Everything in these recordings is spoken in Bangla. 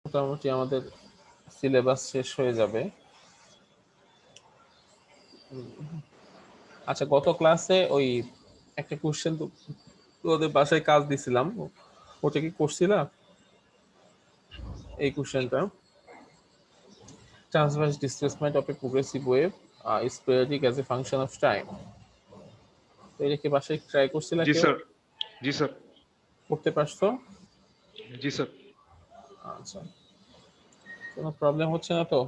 মোটামুটি আমাদের সিলেবাস শেষ হয়ে যাবে। আচ্ছা, গত ক্লাসে ওই একটা কোশ্চেন তো ওদের বাসায় কাজ দিছিলাম, ওটা কি করছিলা? এই কোশ্চেনটা, transverse displacement of A progressive wave is periodic as a function of time। তো এটা কি বাসায় ট্রাই করছিলা জি কেউ? স্যার, জি স্যার, করতে পারছো? জি স্যার। আচ্ছা, কোনো প্রবলেম হচ্ছে না তো?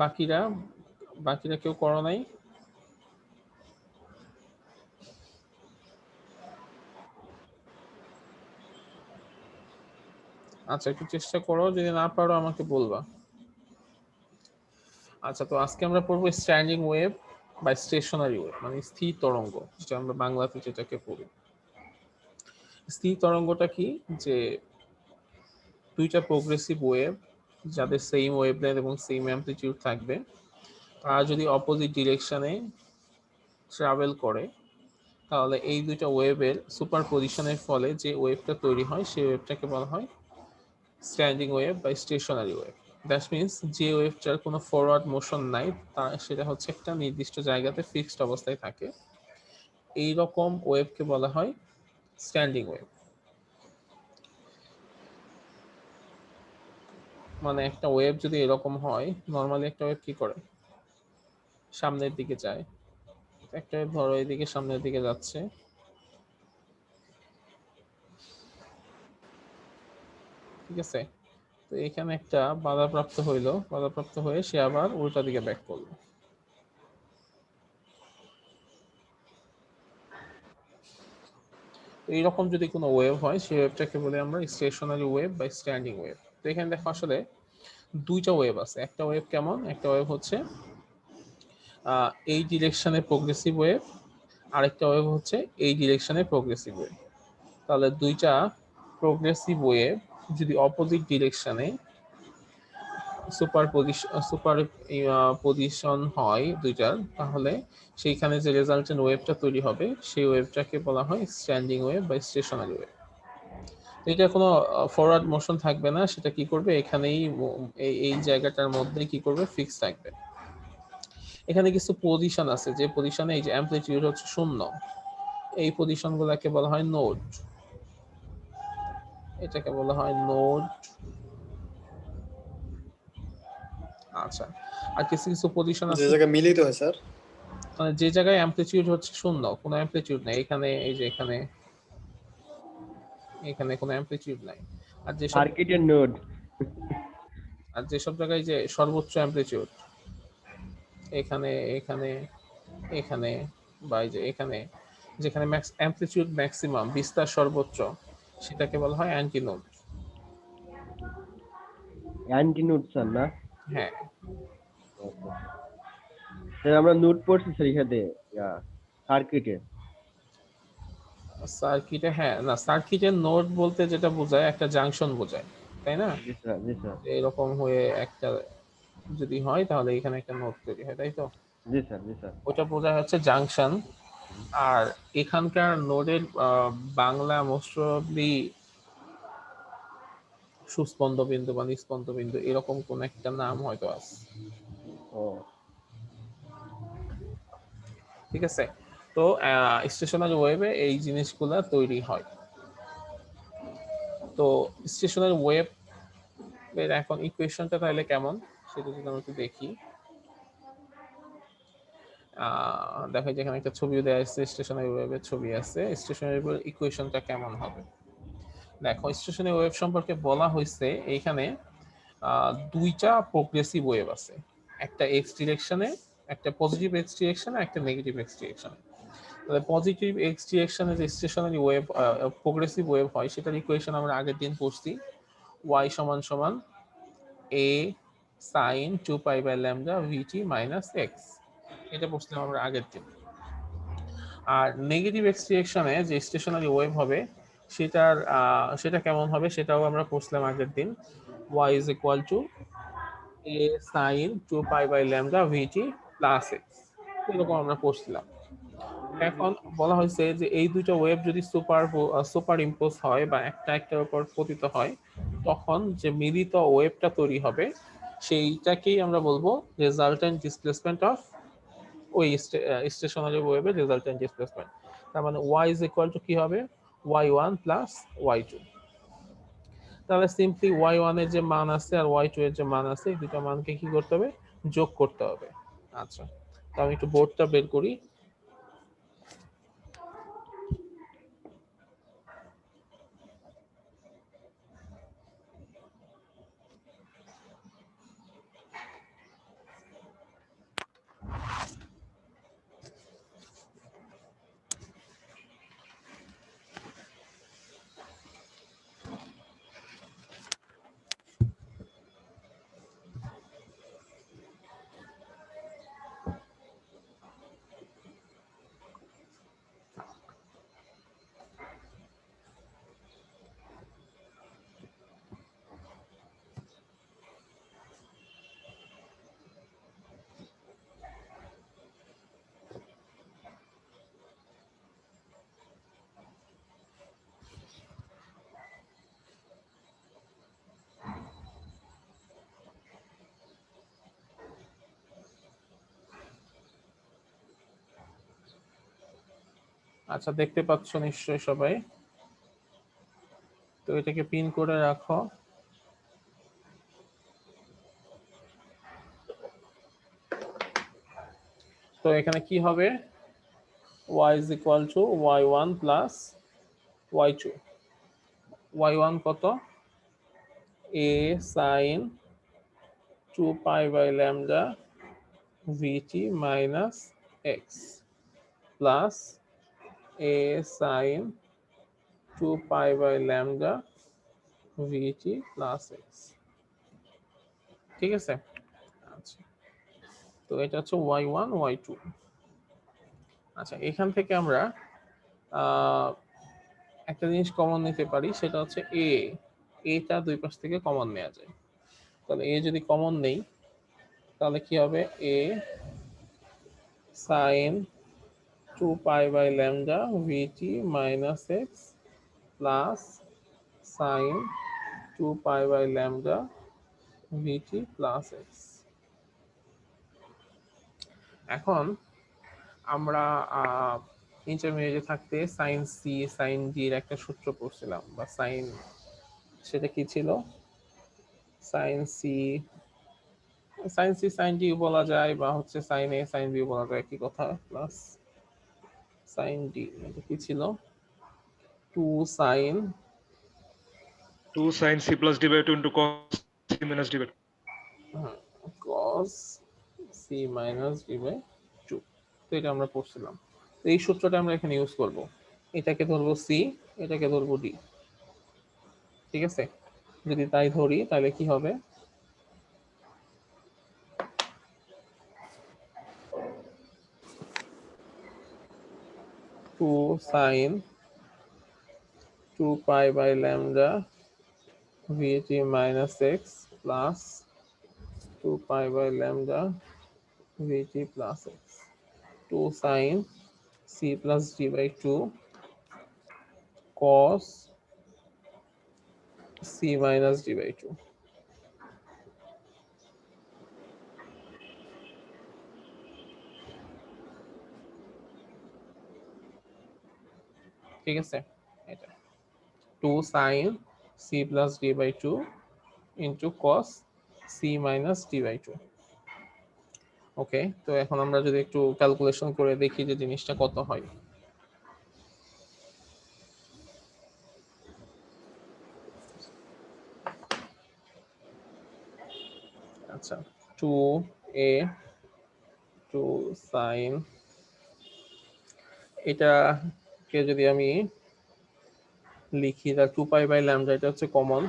বাকিরা বাকিরা কেউ করো নাই? আচ্ছা, একটু চেষ্টা করো, যদি না পারো আমাকে বলবা। আচ্ছা, তো আজকে আমরা পড়বো স্ট্যান্ডিং ওয়েভ বা স্টেশনারি ওয়েভ, মানে স্থির তরঙ্গ, যেটা আমরা বাংলাতে যেটাকে পড়ি। স্থির তরঙ্গটা কি? যে দুইটা প্রোগ্রেসিভ ওয়েভ যাদের সেম ওয়েভলেন্থ এবং সেম অ্যামপ্লিটিউড থাকবে, তারা যদি অপোজিট ডিরেকশনে ট্রাভেল করে, তাহলে এই দুইটা ওয়েভের সুপার পজিশনের ফলে যে ওয়েভটা তৈরি হয় সেই ওয়েভটাকে বলা হয় স্ট্যান্ডিং ওয়েভ বা স্টেশনারি ওয়েভ। দ্যাট মিনস যে ওয়েভটার কোনো ফরওয়ার্ড মোশন নাই, তা সেটা হচ্ছে একটা নির্দিষ্ট জায়গাতে ফিক্সড অবস্থায় থাকে, এই রকম ওয়েভকে বলা হয় স্ট্যান্ডিং ওয়েভ। মানে একটা ওয়েভ যদি এরকম হয়, নর্মালি একটা ওয়েভ কি করে? সামনের দিকে যায়। একটা ওয়েভ ধরো এইদিকে সামনের দিকে যাচ্ছে, ঠিক আছে? তো এখানে একটা বাধাপ্রাপ্ত হইলো, বাধাপ্রাপ্ত হয়ে সে আবার উল্টা দিকে ব্যাক করলো। তো এইরকম যদি কোনো ওয়েভ হয়, সেই ওয়েভটাকে বলি আমরা স্টেশনারি ওয়েভ বা স্ট্যান্ডিং ওয়েভ। তো এখানে দেখো আসলে দুইটা ওয়েভ আছে। একটা ওয়েভ কেমন? একটা ওয়েভ হচ্ছে এই ডিরেকশনে প্রোগ্রেসিভ ওয়েভ, আরেকটা ওয়েভ হচ্ছে এই ডিরেকশনে প্রোগ্রেসিভ ওয়েভ। তাহলে দুইটা প্রোগ্রেসিভ ওয়েভ যদি অপোজিট ডিরেকশনে সুপার পজিশন হয় দুইটার, তাহলে সেইখানে যে রেজাল্টেন্ট ওয়েভটা তৈরি হবে সেই ওয়েভটাকে বলা হয় স্ট্যান্ডিং ওয়েভ বা স্টেশনারি ওয়েভ। এটা কোনো ফরওয়ার্ড মোশন থাকবে না, সেটা কি করবে এখানেই এই জায়গাটার মধ্যে কি করবে, ফিক্স থাকবে। এখানে কিছু পজিশন আছে, যে পজিশনে এই যে অ্যামপ্লিটিউড হচ্ছে 0, এই পজিশনগুলোকে বলা হয় নোড। এটাকে বলা হয় নোড। আচ্ছা, আর কিছু কিছু পজিশন যে আছে জায়গায় মিলিত হয় স্যার। মানে যে জায়গায় অ্যামপ্লিটিউড হচ্ছে 0, কোনো অ্যামপ্লিটিউড নাই এখানে, এই যে এখানে এখানে কোনো অ্যামপ্লিটিউড নাই। আর যেসব সার্কিটের নোড। আর যেসব জায়গায় যে সর্বোচ্চ অ্যামপ্লিটিউড, এখানে এখানে এখানে বা এই যে এখানে, যেখানে অ্যামপ্লিটিউড ম্যাক্সিমাম, বিস্তার সর্বোচ্চ, সেটাকে বলা হয় anti node. Anti node sir না? হ্যাঁ, স্যার আমরা নোট পড়ছি স্যার এখানে সার্কিটে। সার্কিটে, হ্যাঁ, না সার্কিটের নোড বলতে যেটা বোঝায় একটা জাংশন বোঝায়, তাই না? জি স্যার, জি স্যার, এরকম হয়ে একটা যদি হয় তাহলে এখানে একটা নোড তৈরি হয়, তাই তো? জি স্যার, জি স্যার। ওটা বোঝায় হচ্ছে জাংশন। আর এখানকার নোডের বাংলা মোস্ট প্রবাবলি সুস্পন্দ বিন্দু বা নিস্পন্দ বিন্দু, এরকম কোন একটা নাম হয়তো আছে, ও ঠিক আছে? তো স্টেশনারি ওয়েভে এই জিনিসগুলা তৈরি হয়। তো স্টেশনারি ওয়েভ এর এখন ইকুয়েশনটা তাহলে কেমন সেটা যদি আমরা একটু দেখি। দেখা যায় এখানে একটা ছবিও দেওয়া আছে, স্টেশনারি ওয়েভের ছবি আছে। স্টেশনারি ওয়েভের ইকুয়েশনটা কেমন হবে দেখো। স্টেশনারি ওয়েভ সম্পর্কে বলা হয়েছে এইখানে দুইটা প্রোগ্রেসিভ ওয়েভ আছে, একটা এক্স ডিরেকশনে, একটা পজিটিভ এক্স ডিরেকশনে, একটা নেগেটিভ এক্স ডিরেকশনে। তাহলে পজিটিভ এক্স ডিরেকশনে যে স্টেশনারি ওয়েভ প্রোগ্রেসিভ ওয়েভ হয়, সেটার ইকুয়েশন আমরা আগের দিন পড়ছি, y সমান সমান a sin 2π/λ vt minus x, এটা পড়ছিলাম আমরা আগের দিন। আর নেগেটিভ এক্স ডিরেকশনে যে স্টেশনারি ওয়েভ হবে, সেটা কেমন হবে সেটাও আমরা পড়ছিলাম আগের দিন, y is equal to a sin 2π/λ vt plus x, এরকম আমরা পড়ছিলাম। এখন বলা হয়েছে যে এই দুইটা ওয়েভ যদি সুপার ইম্পোজ হয় বা একটা একটার উপর পতিত হয়, তখন যে মিলিত ওয়েভটা তৈরি হবে সেইটাকেই আমরা বলবো রেজাল্টেন্ট ডিসপ্লেসমেন্ট অফ ওই স্টেশনারি ওয়েভের রেজাল্টেন্ট ডিসপ্লেসমেন্ট। তার মানে y ইজ ইকুয়াল টু কি হবে, y1 প্লাস y2। তাহলে সিম্পলি y1 এর যে মান আছে আর y2 এর যে মান আছে এই দুটো মানকে কি করতে হবে, যোগ করতে হবে। আচ্ছা, তো আমি একটু বোর্ডটা বের করি। আচ্ছা, দেখতে পাচ্ছ নিশ্চয়ই সবাই? তো এটাকে পিন করে রাখো। তো এখানে কি হবে, y is equal to y1 plus y2। y1 কত, a sin 2 pi by lambda vt minus x plus a sin 2 pi by lambda vt plus x। ঠিক আছে? আচ্ছা, তো এটা হচ্ছে y1 y2। আচ্ছা, এখান থেকে আমরা একটা জিনিস কমন নিতে পারি, সেটা হচ্ছে এ। এটা দুই পাশ থেকে কমন নেওয়া যায়। তাহলে এ যদি কমন নেই তাহলে কি হবে, A sine 2 pi by lambda VT minus x plus sine 2 pi by lambda VT plus X. এখন আমরা ইন্টারমিডিয়েটে থাকতে সাইন সি সাইন ডি এর একটা সূত্র পড়ছিলাম, বা সাইন, সেটা কি ছিল, সাইন সি সাইন ডি বলা যায়, বা হচ্ছে সাইন এ সাইন বি বলা যায়, একই কথা। প্লাস সাইন ডি, এটা কি ছিল, 2 sine 2 sin c plus d by 2 into cos c minus d by 2. cos C minus D by 2। তো এটা আমরা পড়ছিলাম। তো এই সূত্রটা আমরা এখানে ইউজ করব। এটাকে ধরবো সি, এটাকে ধরবো ডি। ঠিক আছে? যদি তাই ধরি তাহলে কি হবে, 2 sine 2 pi by lambda VT minus x plus 2 pi by lambda vt plus x, 2 sin c plus d by 2 cos c minus d by 2। ঠিক আছে? এটা 2 sin c plus d by 2 into cos c minus d by 2। ওকে, তো এখন আমরা যদি একটু ক্যালকুলেশন করে দেখি যে জিনিসটা কত হয়। আচ্ছা, 2a 2 sin, এটাকে যদি আমি লিখি, তার 2 পাই বাই ল্যামডা, এটা হচ্ছে common,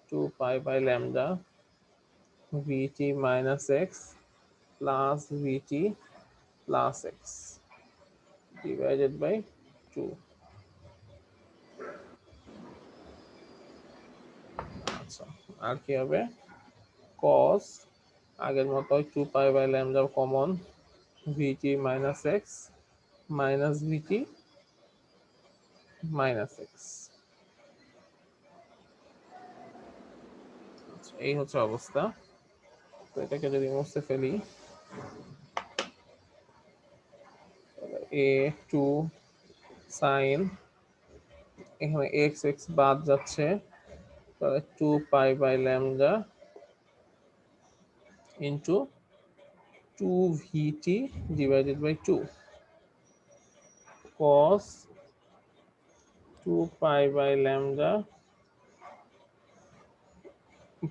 2 pi by lambda vt minus x plus vt plus x divided by 2। আচ্ছা, আর কি হবে, cos, আগের মতো 2 pi by lambda কমন, vt minus x minus VT minus X. এই হচ্ছে অবস্থা। তো এটাকে যদি মুছে ফেলি, এ টু সাইন, এখানে এক্স এক্স বাদ যাচ্ছে, তাহলে 2π/λ into 2vt divided by 2 cos 2π/λ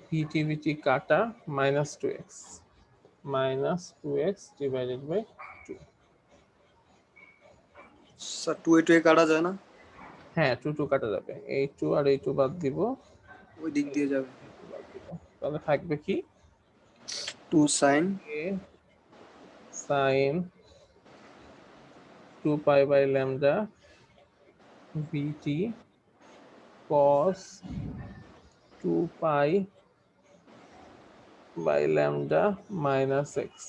vt কাটা -2x ডিভাইডেড বাই 2। স্যার 2 এ কাটা যায় না, হ্যাঁ 2 কাটা যাবে, এই 2 আর এই 2 বাদ দিব, ওই দিক দিয়ে যাবে। তাহলে থাকবে কি 2 sin a sin 2π/λ vt cos 2π/λ minus x.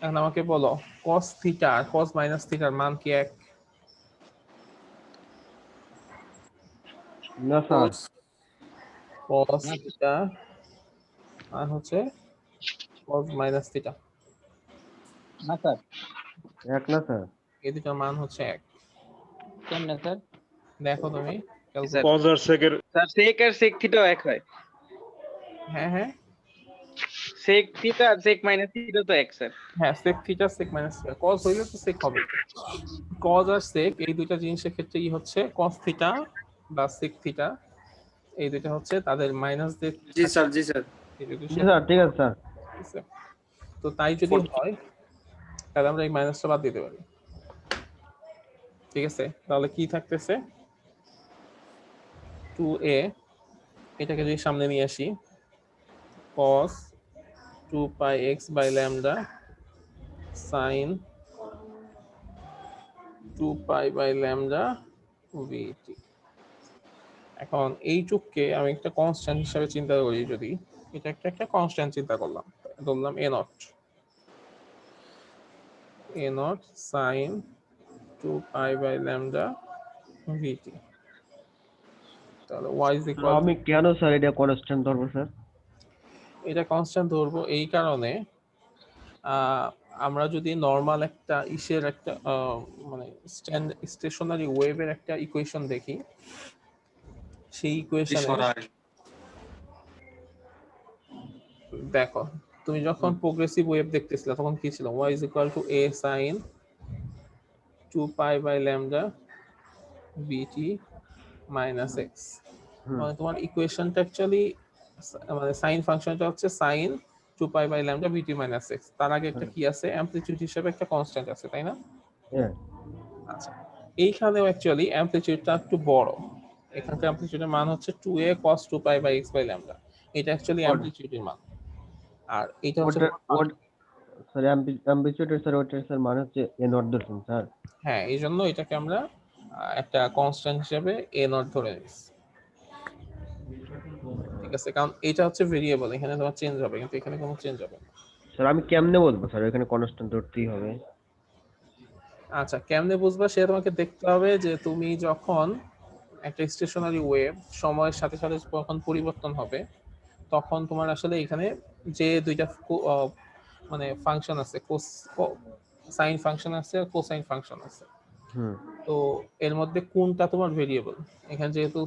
এখন আমাকে বলো cos থিটা আর cos মাইনাস থিটার মান কি এক? না স্যার, cos থিটা আর হচ্ছে cos মাইনাস থিটা, না স্যার, এক না স্যার। এই দুটার মান হচ্ছে এক। কেমনে স্যার? দেখো তুমি স্যার। cos আর sec এর স্যার sec আর sec থিটাও এক হয়। হ্যাঁ হ্যাঁ sec থিটা আর sec মাইনাস থিটা তো এক স্যার। হ্যাঁ sec theta sec minus theta, cos হইলে তো sec হবে। cos আর sec এই দুইটা জিনিসের ক্ষেত্রে কি হচ্ছে, cos থিটা বা sec থিটা এই দুইটা হচ্ছে তাদের মাইনাস দিয়ে জি স্যার, জি স্যার। জি স্যার, ঠিক আছে স্যার। আছে। তো তাই যদি হয় তাহলে আমরা এই মাইনাসটা বাদ দিতে পারি। ঠিক আছে, তাহলে কি থাকতেছে 2a, এটাকে যদি সামনে নিয়ে আসি, cos 2πx/λ sin 2π/λ vt। এখন এইটুককে আমি একটা কনস্ট্যান্ট হিসেবে চিন্তা করি, যদি এটা একটা কনস্ট্যান্ট চিন্তা করলাম, ধরলাম a0 sin 2π/λ vt, তাহলে y is equal to, আমি কেন স্যার এটা কনস্ট্যান্ট ধরবো স্যার? এটা কনস্ট্যান্ট ধরবো এই কারণে আমরা যদি নর্মাল একটা ইসের একটা মানে স্টেশনারি ওয়েভের একটা ইকুয়েশন দেখি, সেই ইকুয়েশনে দেখো তুমি যখন প্রোগ্রেসিভ ওয়েভ দেখতেছিলে তখন কি ছিল, y is equal to a sin 2π/λ vt minus x। মানে তোমার ইকুয়েশনটা অ্যাকচুয়ালি মানে সাইন ফাংশনটা হচ্ছে sin 2π/λ vt minus x, তার আগে একটা কি আছে, অ্যামপ্লিটিউড হিসেবে একটা কনস্ট্যান্ট আছে, তাই না? হ্যাঁ। আচ্ছা, এইখানেও অ্যাকচুয়ালি অ্যামপ্লিটিউডটা একটু বড়, এখানকার অ্যামপ্লিটিউডের মান হচ্ছে 2a cos 2π/x/λ, এটা অ্যাকচুয়ালি অ্যামপ্লিটিউডের মান, আর এটা হচ্ছে স্যার অ্যাম্বিচিউডের স্যার ওটা স্যার মানে হচ্ছে এ নট ধরছেন স্যার। হ্যাঁ, এই জন্য এটাকে আমরা একটা কনস্ট্যান্ট হিসেবে a নট ধরে নিচ্ছি। ঠিক আছে, কারণ এটা হচ্ছে ভেরিয়েবল, এখানে তোমার চেঞ্জ হবে, কিন্তু এখানে কোনো চেঞ্জ হবে না। স্যার আমি কেমনে বলবো স্যার এখানে কনস্ট্যান্ট ধরতেই হবে? আচ্ছা, কেমনে বুঝবা সেটা তোমাকে দেখতে হবে যে তুমি যখন একটা স্টেশনারি ওয়েভ সময়ের সাথে সাথে যখন পরিবর্তন হবে, তখন তোমার আসলে এখানে যে দুইটা মানে ফাংশন আছে, সাইন ফাংশন আছে আর কোসাইন ফাংশন আছে, তো এর মধ্যে কোনটা তোমার ভেরিয়েবল, এখানে যেহেতু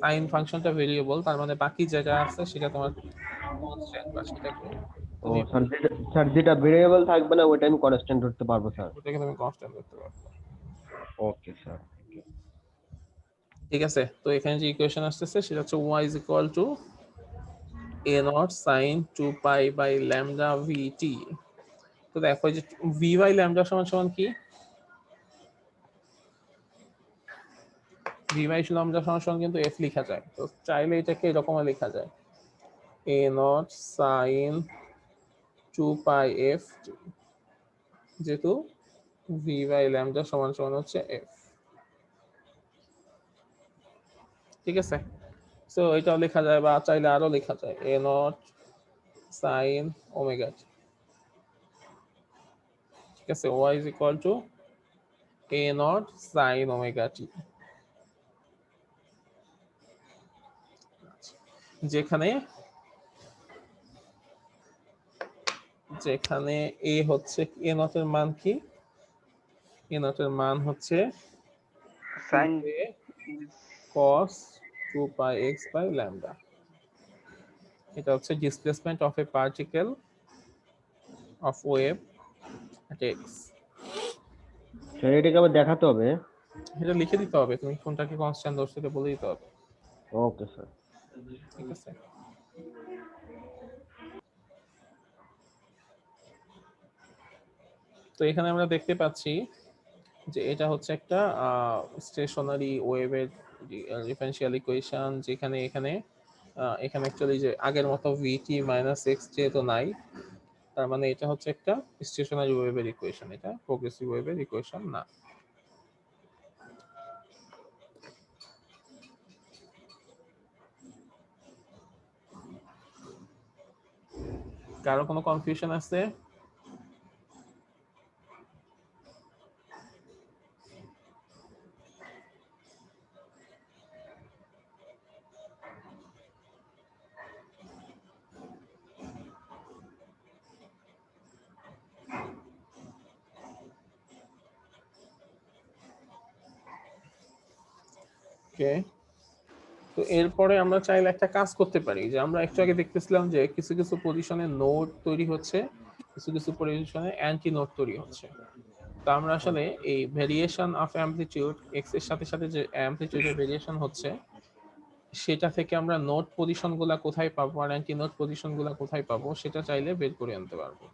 সাইন ফাংশনটা ভেরিয়েবল, তার মানে বাকি যেটা আছে সেটা তোমার কনস্ট্যান্ট, বা সেটাকে ও তুমি স্যার যেটা ভেরিয়েবল থাকবে না ওটা আমি কনস্ট্যান্ট ধরতে পারবো স্যার। ওটাকে তুমি কনস্ট্যান্ট করতে পারবে। Okay sir. ঠিক আছে, তো এখানে যে ইকুয়েশন আসতেছে সেটা হচ্ছে y is equal to a0 sin 2π/λ vt। তো দেখো যে v/λ সমান সমান কি, v/λ সমান সমান কিন্তু f লেখা যায়, তো চাইলে এটাকে এরকম লেখা যায় a0 sin 2πf, যেহেতু v/λ সমান সমান হচ্ছে f। ঠিক আছে, সো এটাও লেখা যায়, বা চাইলে আরো লেখা যায় a0 sin ওমেগা t। ঠিক আছে, y is equal to a naught sin omega t, যেখানে যেখানে a হচ্ছে a naught এর মান কি, a naught এর মান হচ্ছে sine 2a cos 2 pi x by lambda। এটা হচ্ছে displacement of a particle of wave at x। Sir এটাকে আবার দেখাতে হবে। এটা লিখে দিতে হবে, তুমি কোনটাকে কনস্ট্যান্ট ধরছো এটা বলে দিতে হবে, ওকে স্যার। ঠিক আছে। তো এখানে আমরা দেখতে পাচ্ছি যে এটা হচ্ছে একটা স্টেশনারি ওয়েভের ডিফারেনশিয়াল ইকুয়েশন, যেখানে এখানে এখানে অ্যাকচুয়ালি যে আগের মতো vt মাইনাস এক্স যেহেতু নাই, তার মানে এটা হচ্ছে একটা স্টেশনারি ওয়েভের ইকুয়েশন, এটা প্রোগ্রেসিভ ওয়েভের ইকুয়েশন না। কারো কোনো কনফিউশন আছে? ওকে, তো এরপরে আমরা চাইলে একটা কাজ করতে পারি, যে আমরা একটু আগে দেখতেছিলাম যে কিছু কিছু পজিশনে নোড তৈরি হচ্ছে, কিছু কিছু পজিশনে অ্যান্টি নোড তৈরি হচ্ছে। তো আমরা আসলে এই ভেরিয়েশন অফ অ্যামপ্লিটিউড এক্স এর সাথে সাথে যে অ্যামপ্লিটিউডের ভেরিয়েশন হচ্ছে, সেটা থেকে আমরা নোড পজিশনগুলো কোথায় পাবো আর অ্যান্টি নোড পজিশনগুলো কোথায় পাবো সেটা চাইলে বের করে আনতে পারবো।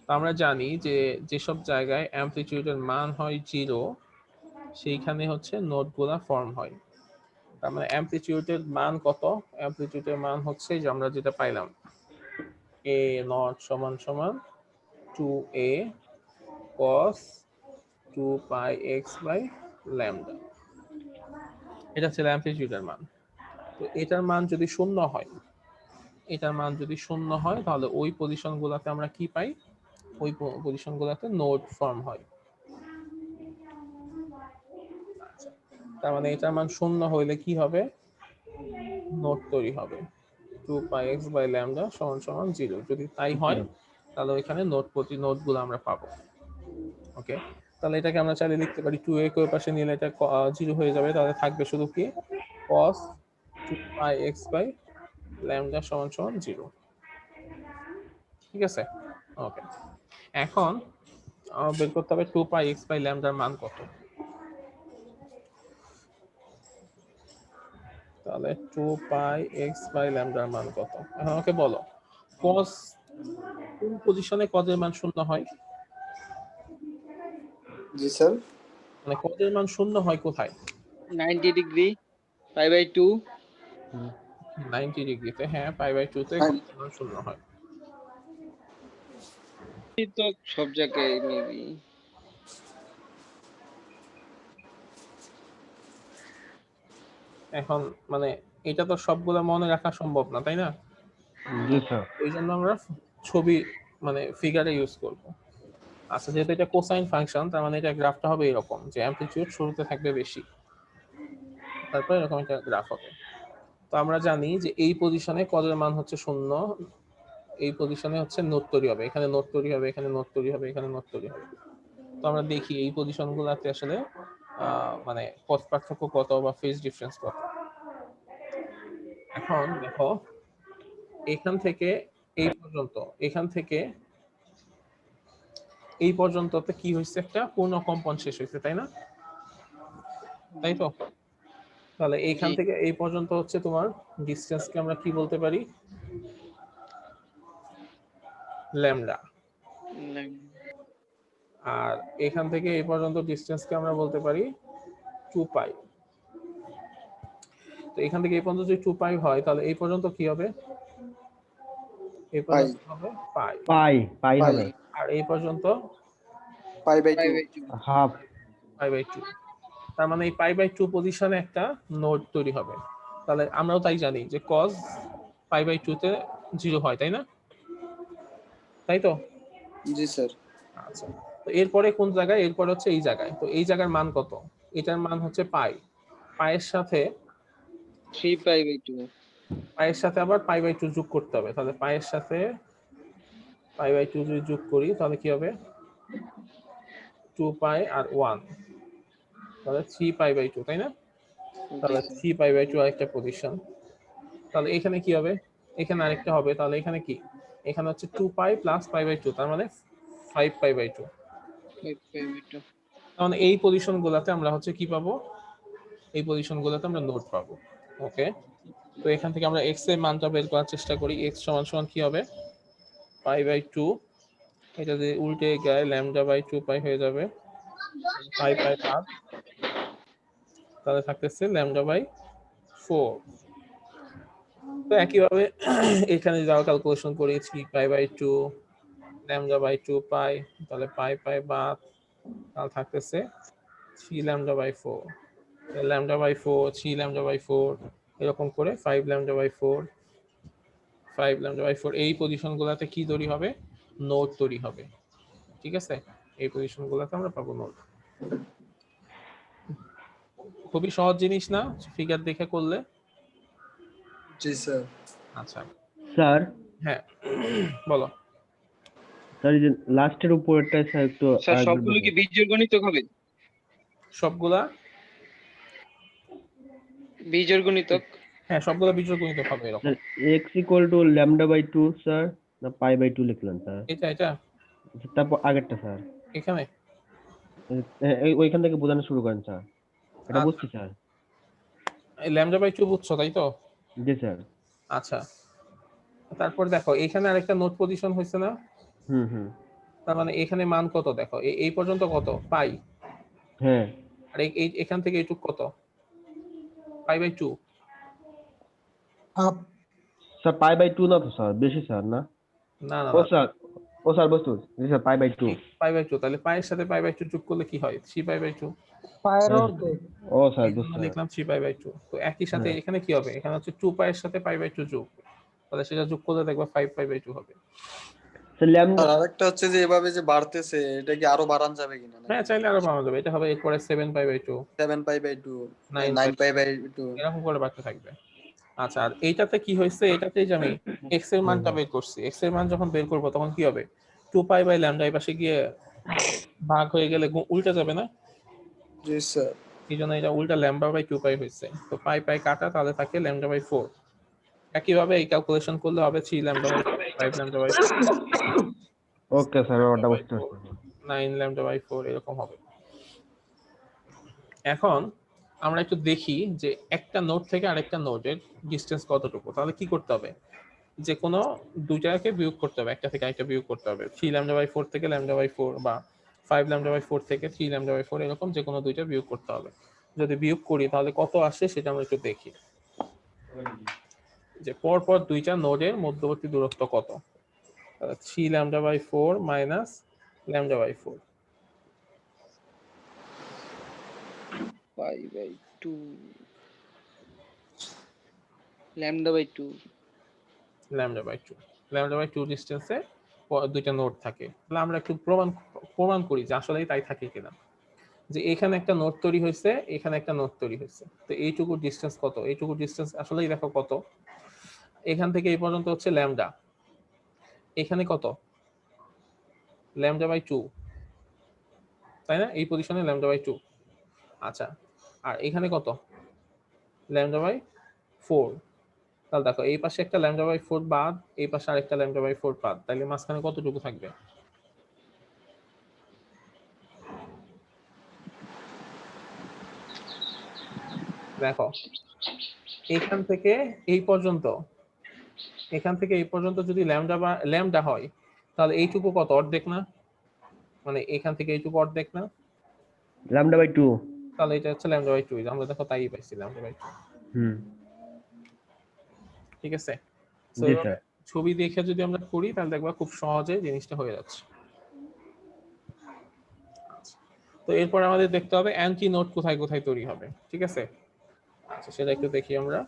তো আমরা জানি যে যেসব জায়গায় অ্যামপ্লিটিউডের মান হয় 0, সেইখানে হচ্ছে নোডগুলা ফর্ম হয়। তার মানে অ্যামপ্লিটিউডের মান কত? অ্যামপ্লিটিউডের মান হচ্ছে যে আমরা যেটা পাইলাম, a নট সমান সমান 2a cos 2 pi x by lambda, এটা ছিল অ্যামপ্লিটিউডের মান। তো এটার মান যদি শূন্য হয়, এটার মান যদি শূন্য হয়, তাহলে ওই পজিশনগুলোতে আমরা কি পাই? ওই পজিশনগুলোতে নোড ফর্ম হয়। তার মানে এটার মান শূন্য হইলে কি হবে? নোড তৈরি হবে 2 pi x by lambda সমান সমান 0। যদি তাই হয় তাহলে ওইখানে নোডগুলো আমরা পাবো। ওকে, তাহলে এটাকে আমরা চাইলে লিখতে পারি 2a কে ওই পাশে নিলে এটা 0 হয়ে যাবে, তাহলে থাকবে শুধু কি cos 2 pi x by lambda সমান সমান 0। ঠিক আছে, ওকে। এখন বের করতে হবে 2 pi x by lambda এর মান কত। তাহলে 2 pi x by lambda এর মান কত? এখন আমাকে বলো cos কোন পজিশনে cos এর মান শূন্য হয়? জি স্যার। মানে cos এর মান শূন্য হয় কোথায়? 90 ডিগ্রি পাই বাই 2 90 ডিগ্রিতে, হ্যাঁ π/2 তে হ্যাঁ। cos এর মান শূন্য হয়। তো সব জায়গায় মেবি। এখন মানে এটা তো সবগুলো মনে রাখা সম্ভব না, তাই না? জি স্যার। এই জন্য আমরা ছবি মানে ফিগারে ইউজ করব। আচ্ছা, যেহেতু এটা কোসাইন ফাংশন, তার মানে এটা গ্রাফটা হবে এরকম, যে অ্যামপ্লিটিউড শুরুতে থাকবে বেশি, তারপর এরকম একটা গ্রাফ হবে। তো আমরা জানি যে এই পজিশনে cos এর মান হচ্ছে 0, এই পজিশনে হচ্ছে নোড তৈরি হবে, এখানে নোড তৈরি হবে, এখানে নোড তৈরি হবে, এখানে নোড তৈরি হবে। তো আমরা দেখি এই পজিশনগুলোতে আসলে মানে পথ পার্থক্য কত বা ফেজ ডিফারেন্স কত। এখন দেখো এখান থেকে এই পর্যন্ত, এখান থেকে এই পর্যন্ততে কি হয়েছে? একটা পূর্ণ কম্পন শেষ হয়েছে, তাই না? তাই তো? তাহলে এইখান জি। থেকে এই পর্যন্ত হচ্ছে তোমার ডিসটেন্সকে আমরা কি বলতে পারি? ল্যামডা। আর এখান থেকে এই পর্যন্ত ডিসটেন্সকে আমরা বলতে পারি 2 পাই। তো এখান থেকে এই পর্যন্ত যদি 2 পাই হয়, তাহলে এই পর্যন্ত কি হবে? এই পর্যন্ত হবে পাই। পাই পাই পাই। হবে। আর এই পর্যন্ত π/2 হাফ। π/2। তার মানে এই π/2 পজিশনে একটা নোড তৈরি হবে। তাহলে আমরাও তাই জানি যে cos π/2 তে 0 হয়, তাই না? তাই তো? জি স্যার। আচ্ছা, তো এরপরে কোন জায়গায়, এরপরে হচ্ছে এই জায়গায়। তো এই জায়গার মান কত? এটার মান হচ্ছে পাই। পায়ের সাথে 3 π/2 আবার পাই/2 যোগ করতে হবে। তাহলে পায়ের সাথে পাই/2 যদি যোগ করি তাহলে কি হবে? 2 পাই আর 1, তাহলে 3 পাই/2, তাই না? জি তাহলে স্যার 3 পাই/2 আরেকটা পজিশন। তাহলে এখানে কি হবে? এখানে আরেকটা হবে। তাহলে এখানে কি? এখানে হচ্ছে 2 পাই প্লাস পাই/2, তার মানে 5 পাই/2। 5 π/2 তার মানে এই পজিশন গুলাতে আমরা হচ্ছে কি পাবো? এই পজিশন গুলাতে আমরা নোট পাবো। ওকে, তো এখান থেকে আমরা x এর মানটা বের করার চেষ্টা করি। x সমান সমান কি হবে? পাই/2, এটা যদি উল্টে গায়ে λ/2 পাই হয়ে যাবে। পাই পাই বাদ, তাহলে থাকতেছে λ/4। তো একইভাবে এখানে যাওয়া ক্যালকুলেশন করেছি পাই/2 λ/2 পাই, তাহলে পাই পাই বাদ, তাহলে থাকতেছে 3 λ/4, λ/4 3 λ/4, এরকম করে 5 λ/4 5 λ/4। এই পজিশন গুলাতে কি তৈরি হবে? নোট তৈরি হবে। ঠিক আছে, এই পজিশন গুলাতে আমরা পাবো নোট। খুবই সহজ জিনিস না ফিগার দেখে করলে? জি স্যার। আচ্ছা, স্যার হ্যাঁ বলো। স্যার এই যে লাস্টের উপরেরটা স্যার একটু স্যার আরেকবার সবগুলো কি বলবেন? বীজের গণিতক হবে? সবগুলা, বীজের গণিতক হ্যাঁ সবগুলা বীজগণিত হবে এরকম। Sir x equal to λ/2 sir, না পাই/2 লিখলেন স্যার? এটা আচ্ছা, তারপর আগেরটা স্যার। এখানে ওইখান থেকে বোঝানো শুরু করেন স্যার। এটা আচ্ছা, বুঝছি স্যার। λ/2 বুঝছো তাই তো? জি স্যার। আচ্ছা, তারপর দেখো এখানে আরেকটা নোট পজিশন হয়েছে না? হুম হুম। তার মানে এখানে মান কত দেখো, এই পর্যন্ত কত? পাই। হ্যাঁ আর এখান থেকে এইটুক কত? পাই/2। হাফ। স্যার পাই/2 না তো স্যার, বেশি স্যার না? না না ও না, স্যার, ও স্যার বস্তু, জি স্যার পাই/2। পাই/2, তাহলে পায়ের সাথে পাই/2 যোগ করলে কি হয়? 3 পাই/2। পায়ের হ্যাঁ অর্ধেক। ও স্যার এই জন্য বুঝতে লিখলাম 3 পাই/2। তো একই সাথে হ্যাঁ এখানে কি হবে? এখানে হচ্ছে 2 পায়ের সাথে পাই/2 যোগ, তাহলে সেটা যোগ করলে দেখবা 5 পাই/2 হবে। স্যার আর আরেকটা হচ্ছে যে এভাবে যে বাড়তেছে, এটা কি আরো বাড়ানো যাবে কিনা হ্যাঁ নাকি? চাইলে আরো বাড়ানো যাবে। এটা হবে এরপরে 7 পাই/2, 7 π/2, 9 পাই, 9 π/2। এরকম করে বাড়তে থাকবে। আচ্ছা, আর এইটাতে কি হয়েছে? এটাতেই যে আমি x এর মানটা বের করছি। x এর মান যখন বের করব তখন কি হবে? 2 পাই বাই ল্যামডা এই পাশে গিয়ে ভাগ হয়ে গেলে উল্টা যাবে না? জি স্যার। এই জন্য এটা উল্টা ল্যামডা বাই 2 পাই হয়েছে। তো পাই পাই কাটা, তাহলে থাকে λ/4। একইভাবে এই ক্যালকুলেশন করলে হবে 3 λ/4, 5 λ/4, ওকে স্যার, ওটা বুঝতে λ/4, পারছি। 9 λ/4, এরকম হবে। এখন আমরা একটু দেখি যে একটা নোড থেকে আরেকটা নোডের ডিসটেন্স কতটুকু। তাহলে কি করতে হবে? যে কোনো দুইটাকে বিয়োগ করতে হবে, একটা থেকে আরেকটা বিয়োগ করতে হবে। 3 λ/4 থেকে λ/4, বা 5 λ/4 থেকে 3 λ/4, এরকম যে কোনো দুইটা বিয়োগ করতে হবে। যদি বিয়োগ করি তাহলে কত আসে সেটা আমরা একটু দেখি, যে পরপর দুইটা নোডের মধ্যবর্তী দূরত্ব কত। 3 λ/4 মাইনাস λ/4, π/2 λ/2 λ/2, λ/2 ডিসটেন্সে দুইটা নোড থাকে। তাহলে আমরা একটু প্রমাণ করি যে আসলেই তাই থাকে কিনা। যে এখানে একটা নোড তৈরি হয়েছে, এখানে একটা নোড তৈরি হয়েছে, তো এইটুকু ডিসটেন্স কত? এইটুকু ডিসটেন্স আসলেই দেখো কত। এখান থেকে এই পর্যন্ত হচ্ছে ল্যামডা, এখানে কত? λ/2, তাই না? এই পজিশনে λ/2। আচ্ছা, আর এখানে কত? λ/4। তাহলে দেখো এই পাশে একটা λ/4 বাদ, এই পাশে আরেকটা λ/4 বাদ, তাহলে মাঝখানে কতটুকু থাকবে? দেখো এখান থেকে এই পর্যন্ত, এখান থেকে এই পর্যন্ত যদি ল্যামডা হয়, তাহলে এইটুকু কত? অর্ধেক না? মানে এখান থেকে এইটুকু অর্ধেক না? λ/2। তাহলে এটা হচ্ছে λ/2। আমরা দেখো তাই পাইছি, λ/2। হুম। ঠিক আছে, সো জি এভাবে স্যার। ছবি দেখে যদি আমরা করি তাহলে দেখবা খুব সহজে জিনিসটা হয়ে যাচ্ছে। তো এরপর আমাদের দেখতে হবে অ্যান্টি নোড কোথায় কোথায় তৈরি হবে। ঠিক আছে, আচ্ছা সেটা একটু দেখি আমরা।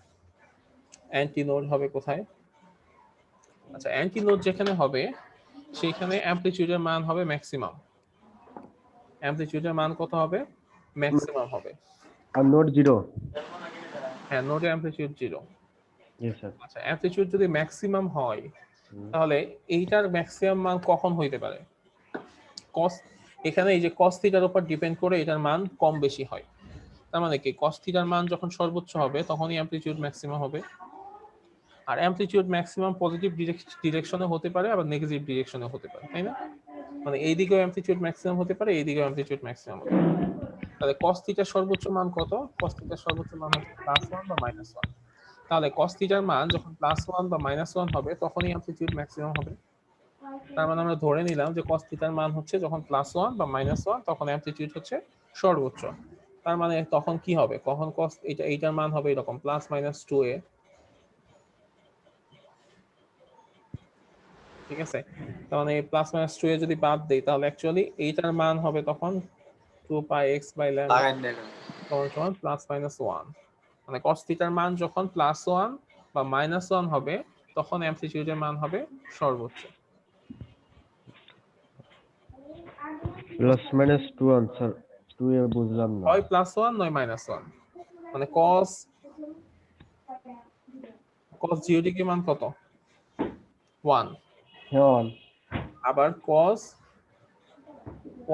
অ্যান্টি নোড হবে কোথায়? আচ্ছা, অ্যান্টি নোড যেখানে হবে সেইখানে অ্যামপ্লিটিউডের মান হবে ম্যাক্সিমাম। অ্যামপ্লিটিউডের মান কত হবে? ম্যাক্সিমাম হবে। আর নোট 0। হ্যাঁ, নোডে অ্যামপ্লিটিউড 0। জি স্যার। আচ্ছা, অ্যামপ্লিটিউড যদি ম্যাক্সিমাম হয় তাহলে এইটার ম্যাক্সিমাম মান কখন হইতে পারে? কস, এখানে এই যে কস থিটার উপর ডিপেন্ড করে এটার মান কম বেশি হয়। তার মানে কি কস থিটার মান যখন সর্বোচ্চ হবে তখনই অ্যামপ্লিটিউড ম্যাক্সিমাম হবে। আর অ্যামপ্লিটিউড ম্যাক্সিমাম পজিটিভ ডিরেকশনে হতে পারে আবার নেগেটিভ ডিরেকশনে হতে পারে, তাই না? মানে এই দিকেও অ্যামপ্লিটিউড ম্যাক্সিমাম হতে পারে, এই দিকেও অ্যামপ্লিটিউড ম্যাক্সিমাম হতে পারে। তাহলে cos থিটার সর্বোচ্চ মান কত? cos থিটার সর্বোচ্চ মান হচ্ছে +1 বা -1। তাহলে cos থিটার মান যখন +1 বা -1 হবে তখনই অ্যামপ্লিটিউড ম্যাক্সিমাম হবে। তার মানে আমরা ধরে নিলাম যে cos থিটার মান হচ্ছে যখন +1 বা -1 তখন অ্যামপ্লিটিউড হচ্ছে সর্বোচ্চ। তার মানে তখন কি হবে? কখন cos এইটার মান হবে এরকম +-2a, ঠিক আছে? তার মানে +-2a যদি বাদ দেই তাহলে অ্যাকচুয়ালি এইটার মান হবে তখন 2πx/λ সমান +-1। মানে cos থিটার মান যখন +1 বা -1 হবে তখন অ্যামপ্লিটিউডের মান হবে সর্বোচ্চ। +-2 আনসার 2 এ বুঝলাম না। হয় +1 নয় -1। মানে cos 0 ডিগ্রি মান কত? 1। হ্যাঁ, আবার cos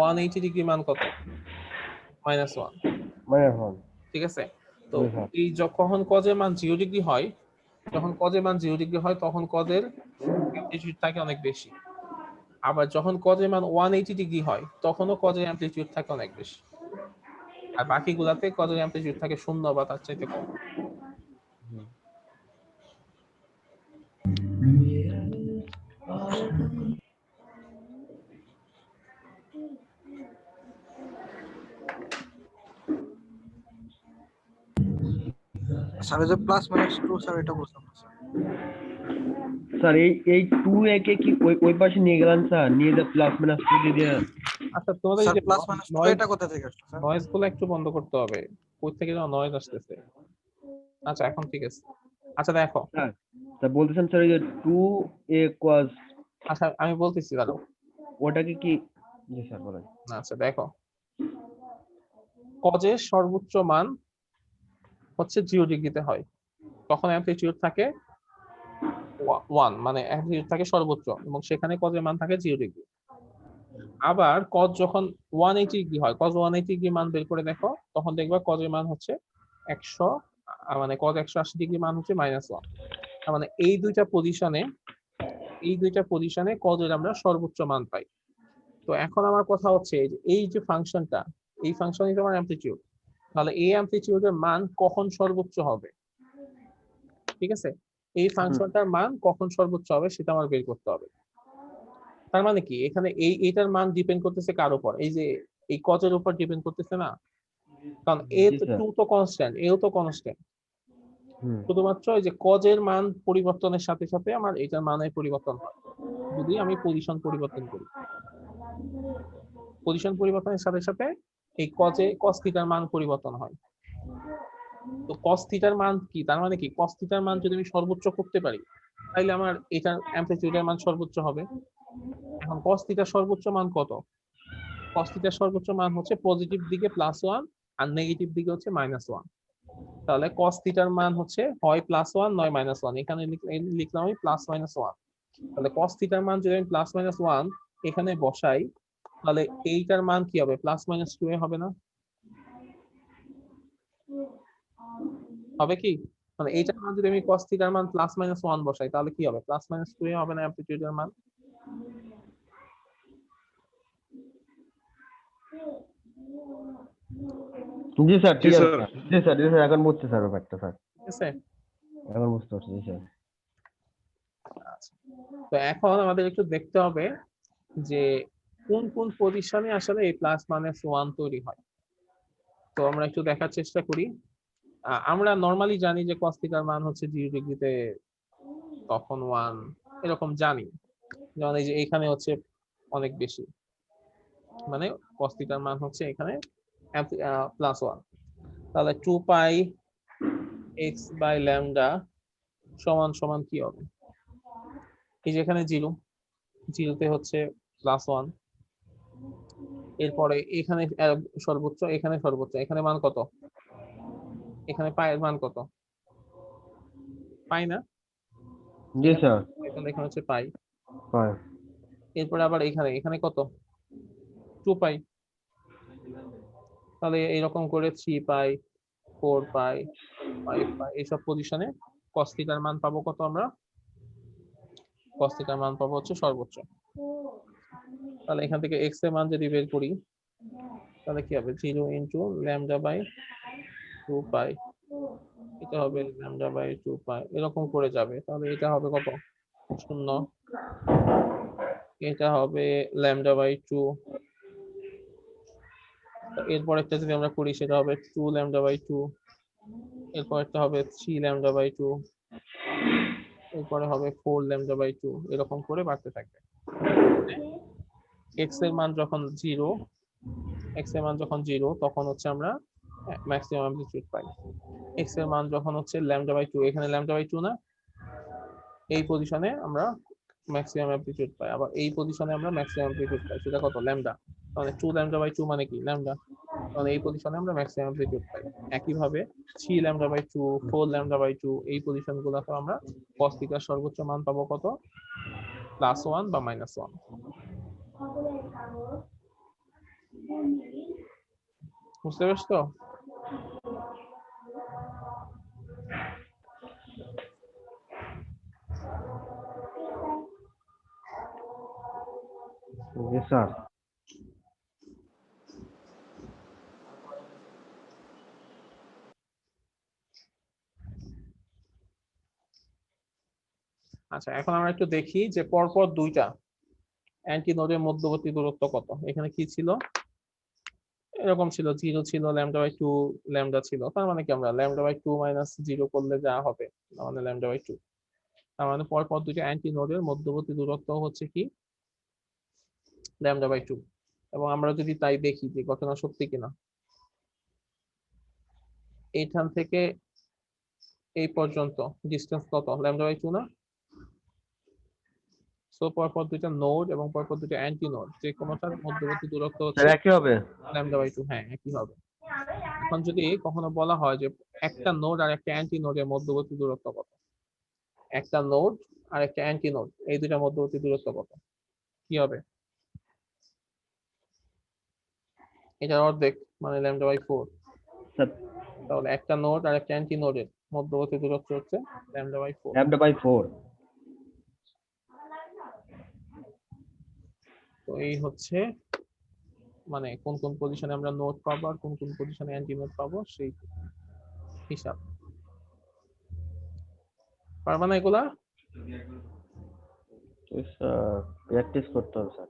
180 ডিগ্রি মান কত? -1। -1। ঠিক আছে? তো জি স্যার। এই যখন cos এর মান 0 ডিগ্রি হয়, যখন cos এর মান 0 ডিগ্রি হয় তখন cos এর অ্যামপ্লিটিউড থাকে অনেক বেশি। আবার যখন cos এর মান 180 ডিগ্রি হয় তখনও cos এর অ্যামপ্লিটিউড থাকে অনেক বেশি। আর বাকিগুলাতে cos এর অ্যামপ্লিটিউড থাকে 0 বা তার চাইতে কম। স্যার এই যে +-2 স্যার এটা বুঝলাম না স্যার। স্যার এই 2a কে কি ওই পাশে নিয়ে গেলেন স্যার, নিয়ে যে +-2 দিয়ে দিয়ে। আচ্ছা, তোমাদের এই স্যার যে +-2 নয়েজ এটা কোথা থেকে আসলো স্যার? নয়েজ গুলো একটু বন্ধ করতে হবে। কই থেকে যেন নয়েজ আসতেছে। আচ্ছা, এখন ঠিক আছে। আচ্ছা দেখো, স্যার স্যার বলতেছেন স্যার, এই যে 2a cos আচ্ছা আমি বলতেছি দাঁড়াও। ওটাকে কি? জি স্যার বলেন। আচ্ছা দেখো, cos এর সর্বোচ্চ মান হচ্ছে 0 ডিগ্রিতে হয়, তখন অ্যামপ্লিটিউড থাকে 1, মানে অ্যামপ্লিটিউড থাকে সর্বোচ্চ এবং সেখানে cos এর মান থাকে 0 ডিগ্রি। আবার cos যখন 180 ডিগ্রি হয়, cos 180 ডিগ্রি মান বের করে দেখো, তখন দেখবা cos এর মান হচ্ছে 100, মানে cos 180 ডিগ্রি মান হচ্ছে -1। তার মানে এই দুইটা পজিশনে cos এর আমরা সর্বোচ্চ মান পাই। তো এখন আমার কথা হচ্ছে যে এই যে ফাংশনটা, এই ফাংশনই তোমার অ্যামপ্লিটিউড। তাহলে এই অ্যামপ্লিটিউডের মান কখন সর্বোচ্চ হবে? ঠিক আছে? এই ফাংশনটার মান কখন সর্বোচ্চ হবে সেটা আমার বের করতে হবে। তার মানে কি এখানে এইটার মান ডিপেন্ড করতেছে কার উপর? এই যে এই cos এর উপর ডিপেন্ড করতেছে না? কারণ জি স্যার। 2 তো কনস্ট্যান্ট, এও তো কনস্ট্যান্ট। শুধুমাত্র এই যে cos এর মান পরিবর্তনের সাথে সাথে আমার এটার মানের পরিবর্তন হয় যদি আমি পজিশন পরিবর্তন করি। পজিশন পরিবর্তনের সাথে সাথে এই cos থিটার মান পরিবর্তন হয়। তো cos থিটার মান কি? তার মানে কি cos থিটার মান যদি আমি সর্বোচ্চ করতে পারি তাহলে আমার এটার অ্যামপ্লিটিউডের মান সর্বোচ্চ হবে। এখন cos থিটার সর্বোচ্চ মান কত? cos থিটার সর্বোচ্চ মান হচ্ছে পজিটিভ দিকে +1 আর নেগেটিভ দিকে হচ্ছে -1। তাহলে cos থিটার মান হচ্ছে হয় +1 নয় -1। এখানে লিখলাম আমি +-1। তাহলে cos থিটার মান যদি আমি +-1 এখানে বসাই তাহলে এইটার মান কি হবে? +-2a হবে না? হবে কি? মানে এইটার মান যদি আমি cos থিটার মান +-1 বসাই তাহলে কি হবে? +-2a হবে না অ্যামপ্লিটিউডের মান? জি স্যার, জি ঠিক আছে স্যার। স্যার। জি স্যার, জি স্যার, এখন বুঝছি স্যার ব্যাপারটা স্যার। ঠিক আছে? এখন বুঝতে পারছি জি স্যার। আচ্ছা। তো এখন আমাদের একটু দেখতে হবে যে কোন কোন পজিশনে আসলে এই +-1 তৈরি হয়। তো আমরা একটু দেখার চেষ্টা করি। আমরা নরমালি জানি যে cos থিটার মান হচ্ছে 0 ডিগ্রিতে তখন 1 এরকম জানি। যেমন এই যে এখানে হচ্ছে অনেক বেশি। মানে cos থিটার মান হচ্ছে এখানে +1। তাহলে 2π x/λ সমান কি হবে? এই যে এখানে 0 তে হচ্ছে +1, এরপরে এখানে সর্বোচ্চ, এখানে সর্বোচ্চ, এখানে মান কত, এখানে পায়ের মান কত, পাই না, জি স্যার। এখানে এখানে হচ্ছে পাই। হয়। এরপরে আবার এখানে এখানে কত, 2 পাই। তাহলে এইরকম করে 3 পাই, 4 পাই, 5 পাই, এইসব পজিশনে cos থিটার মান পাবো কত আমরা, cos থিটার মান পাবো হচ্ছে সর্বোচ্চ। তাহলে এখান থেকে x এর মান যদি বের করি তাহলে কি হবে, 0 ইন্টু ল্যামডা বাই 2 পাই, এটা হবে ল্যামডা বাই 2 পাই, এরকম করে যাবে। তাহলে এটা হবে কত, 0, এটা হবে ল্যামডা বাই 2, এরপর একটা যদি আমরা করি সেটা হবে 2 ল্যামডা বাই 2, এরপর একটা হবে 3 ল্যামডা বাই 2, এরপরে হবে 4 ল্যামডা বাই 2, এরকম করে বাড়তে থাকবে। x এর মান যখন 0, x এর মান যখন 0 তখন হচ্ছে আমরা ম্যাক্সিমাম অ্যামপ্লিটিউড পাই। x এর মান যখন হচ্ছে ল্যামডা বাই 2, এখানে ল্যামডা বাই 2 না, এই পজিশনে আমরা ম্যাক্সিমাম অ্যামপ্লিটিউড পাই। আবার এই পজিশনে আমরা ম্যাক্সিমাম অ্যামপ্লিটিউড পাই, সেটা কত, ল্যামডা। তাহলে 2 ল্যামডা বাই 2 মানে কি, ল্যামডা। তাহলে এই পজিশনে আমরা ম্যাক্সিমাম অ্যামপ্লিটিউড পাই। একইভাবে 3 ল্যামডা বাই 2, 4 ল্যামডা বাই 2, এই পজিশনগুলোতে আমরা cos থিটার সর্বোচ্চ মান পাবো কত, +1 বা -1। বুঝতে পারছো তো? জি স্যার। আচ্ছা, এখন আমরা একটু দেখি যে পরপর দুইটা অ্যান্টি নোডের মধ্যবর্তী দূরত্ব কত। এখানে কি ছিল, এরকম ছিল, 0 ছিল, ল্যামডা বাই 2 ল্যামডা ছিল। তার মানে কি, আমরা ল্যামডা বাই 2 মাইনাস 0 করলে যা হবে, তার মানে ল্যামডা বাই 2। তার মানে পরপর দুইটা অ্যান্টি নোডের মধ্যবর্তী দূরত্ব হচ্ছে কি, ল্যামডা বাই 2। এবং আমরা যদি তাই দেখি যে ঘটনা সত্যি কিনা, এইখান থেকে এই পর্যন্ত ডিসটেন্স কত, ল্যামডা বাই 2 না? সো পরপর দুইটা নোড এবং পরপর দুইটা অ্যান্টি নোড, যে কোনোটার মধ্যবর্তী দূরত্ব হচ্ছে স্যার একই হবে। Lambda by 2। হ্যাঁ, একই হবে। এখন যদি কখনো বলা হয় যে একটা নোড আর একটা অ্যান্টি নোডের মধ্যবর্তী দূরত্ব কত, একটা নোড আর একটা অ্যান্টি নোড, এই দুইটার মধ্যবর্তী দূরত্ব কত, কি হবে, এটার অর্ধেক মানে ল্যামডা বাই 4। স্যার তাহলে একটা নোড আর একটা অ্যান্টি নোডের মধ্যবর্তী দূরত্ব হচ্ছে ল্যামডা বাই 4। Lambda by 4। তো এই হচ্ছে মানে কোন কোন পজিশনে আমরা নোড পাবো আর কোন কোন পজিশনে অ্যান্টি নোড পাবো সেই হিসাব। পারবা না এগুলা? স্যার প্র্যাকটিস করতে হবে স্যার।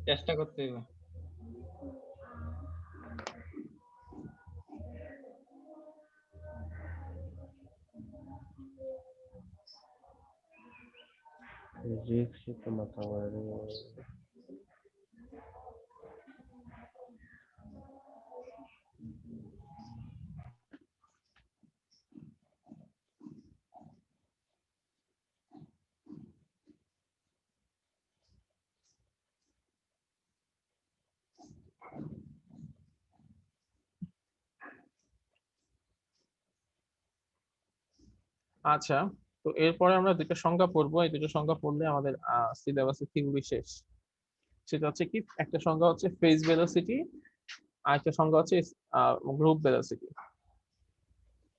চেষ্টা করতে হবে। ফিজিক্স তো মাথা মারে। আচ্ছা, তো এরপরে আমরা দুটো সংখ্যা পড়বো, এই দুটো সংখ্যা পড়লে আমাদের সিলেবাসের থিওরি শেষ। সেটা হচ্ছে কি, একটা সংখ্যা হচ্ছে ফেজ ভেলোসিটি আর একটা সংখ্যা হচ্ছে গ্রুপ ভেলোসিটি।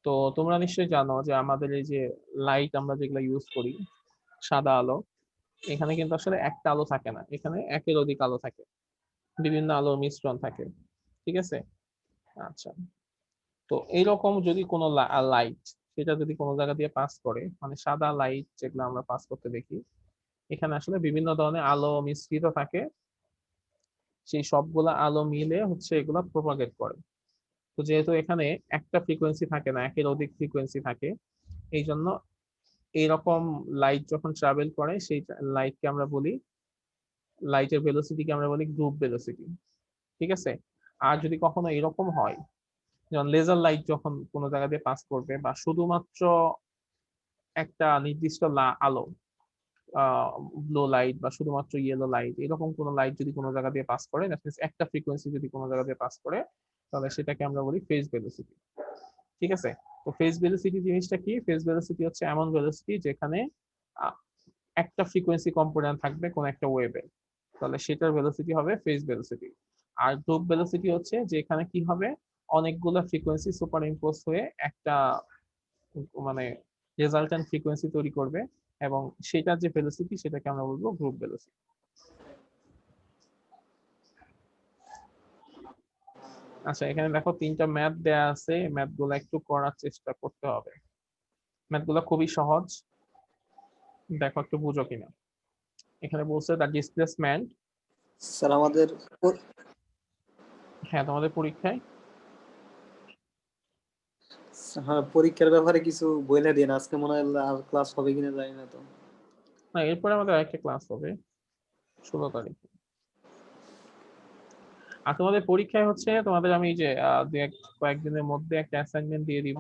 তো তোমরা নিশ্চয়ই জানো যে আমাদের এই যে লাইট আমরা যেগুলো ইউজ করি, সাদা আলো, এখানে কিন্তু আসলে একটা আলো থাকে না, এখানে একের অধিক আলো থাকে, বিভিন্ন আলোর মিশ্রণ থাকে। ঠিক আছে? আচ্ছা, তো এইরকম যদি কোনো লাইট, সেটা যদি কোনো জায়গা দিয়ে পাস করে, মানে সাদা লাইট যেগুলো আমরা পাস করতে দেখি, এখানে আসলে বিভিন্ন ধরনের আলো মিশ্রিত থাকে, সেই সবগুলা আলো মিলে হচ্ছে এগুলা প্রপাগেট করে। তো যেহেতু এখানে একটা ফ্রিকোয়েন্সি থাকে না, একের অধিক ফ্রিকোয়েন্সি থাকে, এই জন্য এইরকম লাইট যখন ট্রাভেল করে সেই লাইটকে আমরা বলি, লাইটের ভেলোসিটিকে আমরা বলি গ্রুপ ভেলোসিটি। ঠিক আছে? আর যদি কখনো এরকম হয়, যেমন লেজার লাইট যখন কোনো জায়গা দিয়ে পাস করবে, বা শুধুমাত্র একটা নির্দিষ্ট আলো, ব্লু লাইট বা শুধুমাত্র ইয়েলো লাইট, এরকম কোনো লাইট যদি কোনো জায়গা দিয়ে পাস করে, দ্যাট মিনস একটা ফ্রিকোয়েন্সি যদি কোনো জায়গা দিয়ে পাস করে, তাহলে সেটাকে আমরা বলি ফেজ ভেলোসিটি। ঠিক আছে? তো ফেজ ভেলোসিটি জিনিসটা কি? ফেজ ভেলোসিটি হচ্ছে এমন ভেলোসিটি যেখানে আহ, একটা ফ্রিকোয়েন্সি কম্পোনেন্ট থাকবে কোন একটা ওয়েভে, তাহলে সেটার ভেলোসিটি হবে ফেজ ভেলোসিটি। আর গ্রুপ ভেলোসিটি হচ্ছে যে এখানে কি হবে, অনেকগুলো ফ্রিকোয়েন্সি সুপার ইম্পোজ হয়ে একটা মানে রেজাল্টেন্ট ফ্রিকোয়েন্সি তৈরি করবে, এবং সেটার যে ভেলোসিটি সেটাকে আমরা বলবো গ্রুপ ভেলোসিটি। আচ্ছা, এখানে দেখো তিনটা ম্যাথ দেয়া আছে, ম্যাথ গুলো একটু করার চেষ্টা করতে হবে। ম্যাথ গুলো খুবই সহজ, দেখো একটু বুঝো কিনা। এখানে বলছে দ্য ডিসপ্লেসমেন্ট, স্যার আমাদের হ্যাঁ তোমাদের পরীক্ষায়, হ্যাঁ পরীক্ষার ব্যাপারে কিছু বলে দিন, আজকে মনে হয় আর ক্লাস হবে কিনা জানি না তো। না এরপরে আমাদের একটা ক্লাস হবে 16 তারিখে। আর তোমাদের পরীক্ষায় হচ্ছে তোমাদের আমি যে কয়েকদিনের মধ্যে একটা অ্যাসাইনমেন্ট দিয়ে দিব,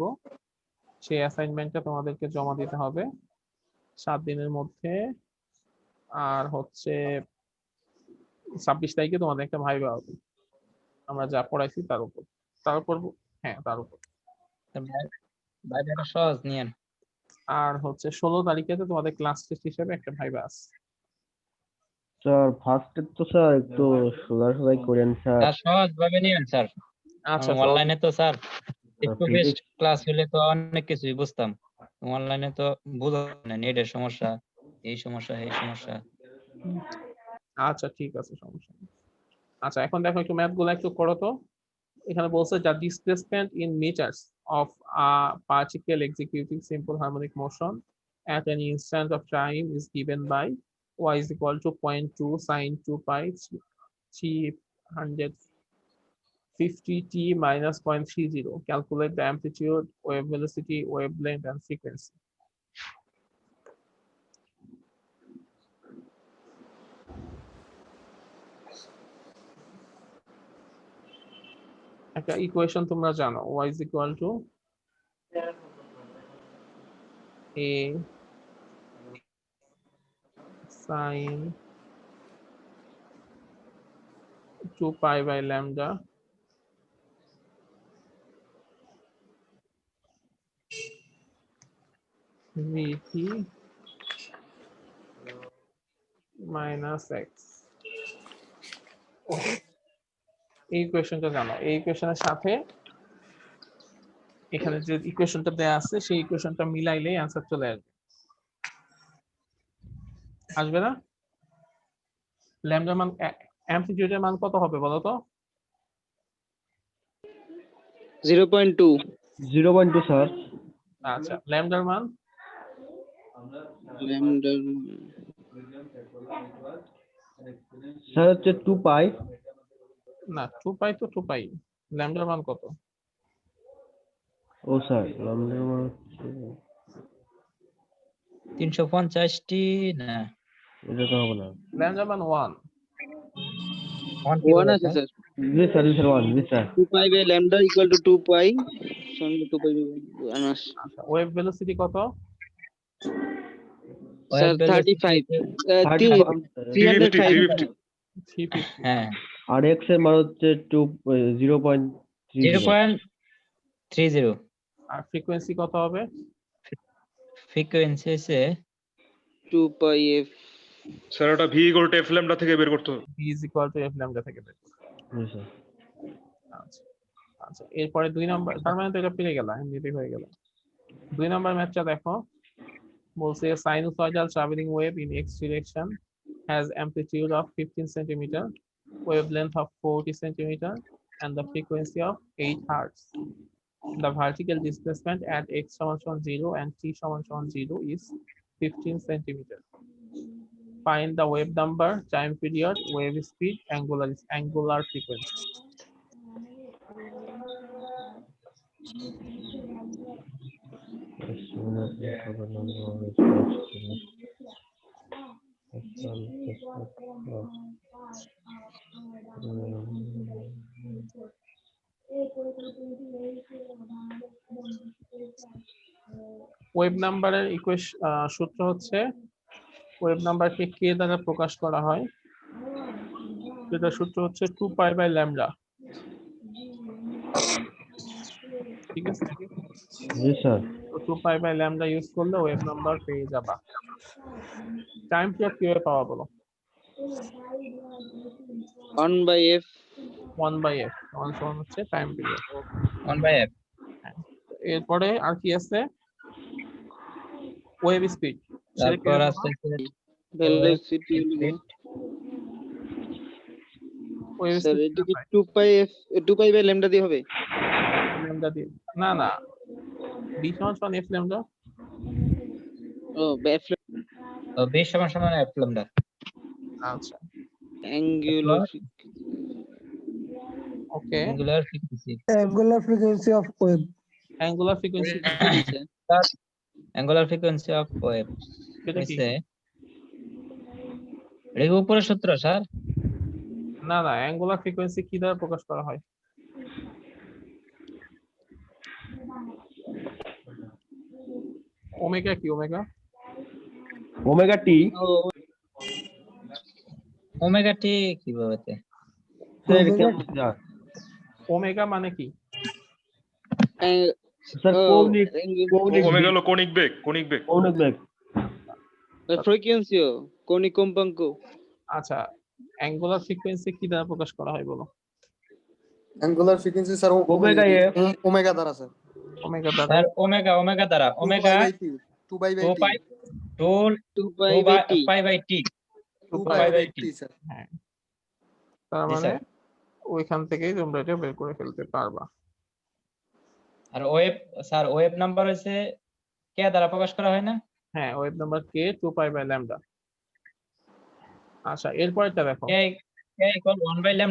সেই অ্যাসাইনমেন্টটা তোমাদেরকে জমা দিতে হবে 7 দিনের মধ্যে। আর হচ্ছে 26 তারিখে তোমাদের একটা ভাইবা হবে, আমরা যা পড়াইছি তার উপর, তার উপর, হ্যাঁ তার উপর। ভাইবাটা সহজ নিয়েন। আর হচ্ছে 16 তারিখে তো তোমাদের ক্লাস টেস্ট হিসেবে একটা ভাইবা আছে। স্যার ফার্স্টে তো স্যার একটু সোজাই করেন স্যার। স্যার সহজ ভাবে নিয়েন স্যার, আচ্ছা অনলাইনে তো স্যার একটু বেশ ফিজিক্স ক্লাস হলে তো অনেক কিছুই বুঝতাম, অনলাইনে তো বোঝা যায় না, নেটের সমস্যা, এই সমস্যা এই সমস্যা। আচ্ছা ঠিক আছে, সমস্যা নেই। আচ্ছা এখন দেখো একটু ম্যাথ গুলো একটু করো তো। এখানে বলছে যা displacement in metres of a particle executing simple harmonic motion at an instant of time is given by y is equal to 0.2 sin 2 pi 350 t minus 0.30. Calculate the amplitude, wave velocity, wavelength, and frequency. একটা ইকুয়েশন তোমরা জানো, y is equal to a sin 2 pi by lambda vt minus x. এই ইকুয়েশনটা জানো, এই ইকুয়েশনের সাথে এখানে যে ইকুয়েশনটা দেয়া আছে সেই ইকুয়েশনটা মিলাইলেই অ্যান্সার চলে আসবে, আসবে না? ল্যামডার মান, অ্যামপ্লিটিউডের মান কত হবে বলো তো? 0.2। 0.2 স্যার। আচ্ছা ল্যামডার মান ল্যামডা স্যার হচ্ছে 2 পাই। না 2 পাই তো 2 পাই, ল্যামডার মান কত? ও স্যার লম্বের মান হচ্ছে 350টি না, এটা তো হবে না। ল্যামডার মান 1। 1 আছে sir. G sir, G sir 1, G sir. 2 pi by lambda equal to 2 pi সঙ্গে 2 pi আনাস আচ্ছা ওয়েভ ভেলোসিটি কত? স্যার 35 350 350। হ্যাঁ আর এক্স এর মান হচ্ছে 0.30। 0.30। আর ফ্রিকোয়েন্সি কত হবে? ফ্রিকোয়েন্সি হচ্ছে 2 pi f। স্যার ওটা V equal to F lambda থেকে বের করতে হবে। v is equal to f lambda থেকে বের করো। জি স্যার। আচ্ছা আচ্ছা এরপরে 2 নাম্বার, তার মানে তো এটা পেরে গেল, এমনিতেই হয়ে গেল। 2 নাম্বার ম্যাথটা দেখো, বলছে sinusoidal traveling wave in x direction has amplitude of 15 centimeter, wavelength of 40 centimeter, and the frequency of 8 hertz. The vertical displacement at x = 0 and t = 0 is 15 centimeter. Find the wave number, time period, wave speed, angular frequency. Wave নাম্বারের সূত্র হচ্ছে ওয়েভ নাম্বারকে কে দ্বারা প্রকাশ করা হয়? যেটা সূত্র হচ্ছে 2π/λ। ঠিক আছে, জি স্যার। তো 2π/λ ইউজ করলে ওয়েভ নাম্বার পেয়ে যাবা। টাইম পিরিয়ড কিভাবে পাওয়া বলো? 1/f 1/f সমান হচ্ছে টাইম পিরিয়ড। 1/f। এরপরে আর কি আছে? Wave speed. সেটা তারপর কিভাবে আছে velocity ওয়েভ স্যার স্পিড এটা কি 2π/λ দিয়ে হবে? ল্যামডা দিয়ে না না b সমান f ল্যামডা। ও f তো b সমান f ল্যামডা। আচ্ছা angular okay, angular frequency. angular frequency of wave. Angular frequency angular frequency of wave এটা কি? হইছে এটা কি উপরের সূত্র স্যার? না না, অ্যাঙ্গুলার ফ্রিকোয়েন্সি কি দ্বারা প্রকাশ করা হয়? ওমেগা কি? Omega omega t omega t কিভাবে তে? স্যার কেমন স্যার? ওমেগা মানে কি? স্যার কৌণিক কৌণিক ওমেগা হলো কৌণিক বেগ, কৌণিক বেগ। কৌণিক বেগ। frequency কৌণিক কম্পাঙ্ক। আচ্ছা, অ্যাঙ্গুলার ফ্রিকোয়েন্সি কি দ্বারা প্রকাশ করা হয় বলো? Angular frequency sir omega F omega দ্বারা স্যার। ওমেগা দ্বারা। স্যার ওমেগা দ্বারা omega 2π/t 2π/t 2π/t sir. হ্যাঁ, তার জি মানে স্যার। ওইখান থেকেই তোমরা এটা বের করে ফেলতে পারবা। আর ওয়েভ স্যার ওয়েভ নাম্বার হইছে কে দ্বারা প্রকাশ করা হয় না? হ্যাঁ, ওয়েভ নাম্বার কে 2π/λ। আচ্ছা, এরপরটা দেখো। কে 1/λ।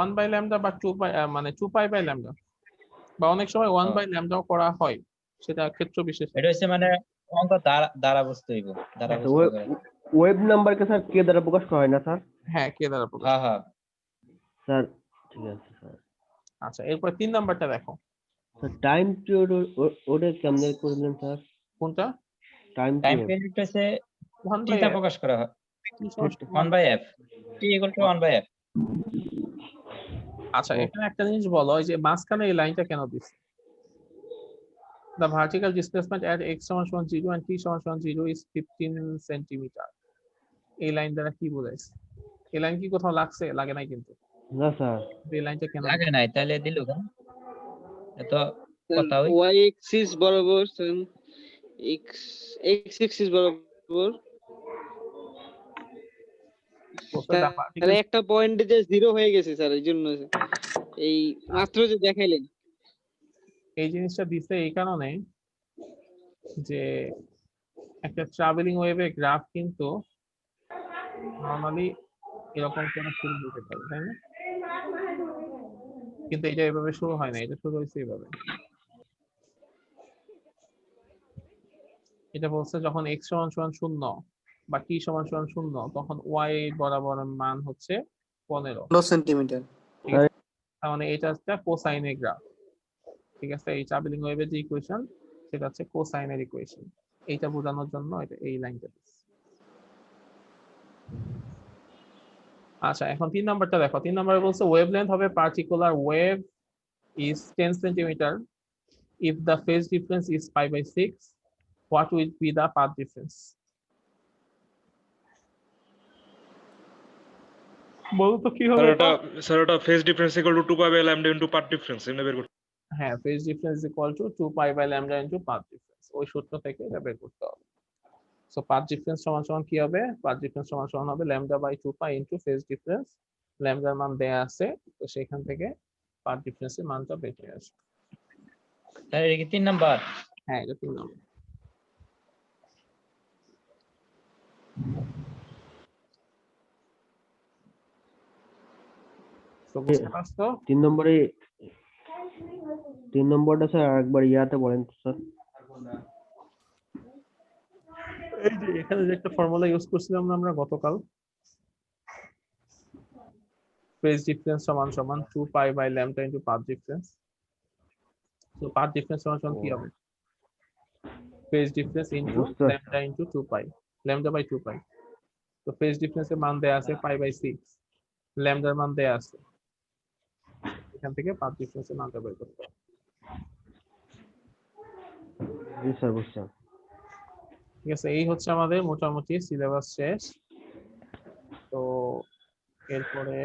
1/λ বা 2π মানে 2π/λ বা অনেক সময় 1/λ করা হয়, সেটা ক্ষেত্র বিশেষ। এটা হচ্ছে মানে অঙ্ক দ্বারা বুঝতে হইব, দ্বারা বুঝতে করে। ওয়েব নাম্বারকে স্যার কে দ্বারা প্রকাশ করা হয় না স্যার? হ্যাঁ, কে দ্বারা প্রকাশ। হ্যাঁ হ্যাঁ স্যার ঠিক আছে স্যার। আচ্ছা, এরপর 3 নাম্বারটা দেখো। স্যার টাইম পিরিয়ড ওটা কেমনে করলেন স্যার? কোনটা? টাইম টাইম পিরিয়ড পিরিয়ড হচ্ছে টি 1/f তে প্রকাশ করা হয়। 1/f t = 1/f। আচ্ছা, এখানে একটা জিনিস বলো, এই যে মাঝখানে এই লাইনটা কেন দিছে? The vertical displacement at x = 0 and t = 0 is 15 centimetre. এই লাইন দ্বারা কি বোঝাইছে? এই লাইন কি কোথাও লাগছে? লাগে নাই কিন্তু। না স্যার। এই লাইনটা কেন? লাগে নাই তাহলে দিল কেন? এত কথা হই। y axis বরাবর x axis বরাবর তাহলে একটা পয়েন্টে যে 0 হয়ে গেছে স্যার, এই জন্য এই মাত্র যে দেখাইলেন এই জিনিসটা দিছে এই কারণে যে একটা ট্রাভেলিং ওয়েভে গ্রাফ কিন্তু নরমালি এরকম করে শুরু হতে পারে, তাই না? কিন্তু এটা এভাবে শুরু হয় না, এটা শুরু হয়েছে এইভাবে। এটা বলছে যখন x = 0 বা t = 0 তখন y বরাবর মান হচ্ছে 15 সেন্টিমিটার। তার মানে এটা হচ্ছে কোসাইনের গ্রাফ। ঠিক আছে, এই ট্রাভেলিং ওয়েভের যে ইকুয়েশন সেটা হচ্ছে কোসাইনের ইকুয়েশন। এইটা বোঝানোর জন্য এটা এই লাইনটা দিচ্ছে। আচ্ছা, এখন 3 নাম্বারটা দেখো। 3 নাম্বারে বলছে ওয়েভলেন্থ হবে particular wave is 10 centimeter if the phase difference is π/6. What will be the path difference? বলতো কি হবে? স্যার এটা ফেজ ডিফারেন্স = 2π/λ * পাথ ডিফারেন্স এনে বের করতে। হ্যাঁ, phase difference = 2π/λ into path difference। ওই সূত্র থেকে এটা বের করতে হবে। সো পাথ ডিফারেন্স সমান কি হবে? পাথ ডিফারেন্স সমান হবে λ/2π into phase difference। ল্যামডার মান দেয়া আছে, তো সেখান থেকে পাথ ডিফারেন্সের মানটা বের হয়ে আসবে। তাহলে এটা কি 3 নাম্বার? হ্যাঁ, এটা 3 নাম্বার। তো বুঝতে পারছো? 3 নম্বরটা স্যার আরেকবার ইয়াতে বলেন তো স্যার। এই যে এখানে যে একটা ফর্মুলা ইউজ করছিলাম না আমরা গতকাল, phase difference সমান 2π/λ into path difference। তো path difference সমান কি হবে? phase difference into বুঝতে- λ into 2π। ল্যামডা বাই 2 পাই। তো ফেজ ডিফারেন্সের মান দেয়া আছে পাই বাই 6, ল্যামডার মান দেয়া আছে, এখান থেকে পাথ ডিফারেন্সের মানটা বের করতে হবে। জি স্যার বুঝছেন। ঠিক আছে, এই হচ্ছে আমাদের মোটামুটি সিলেবাস শেষ। তো এরপরে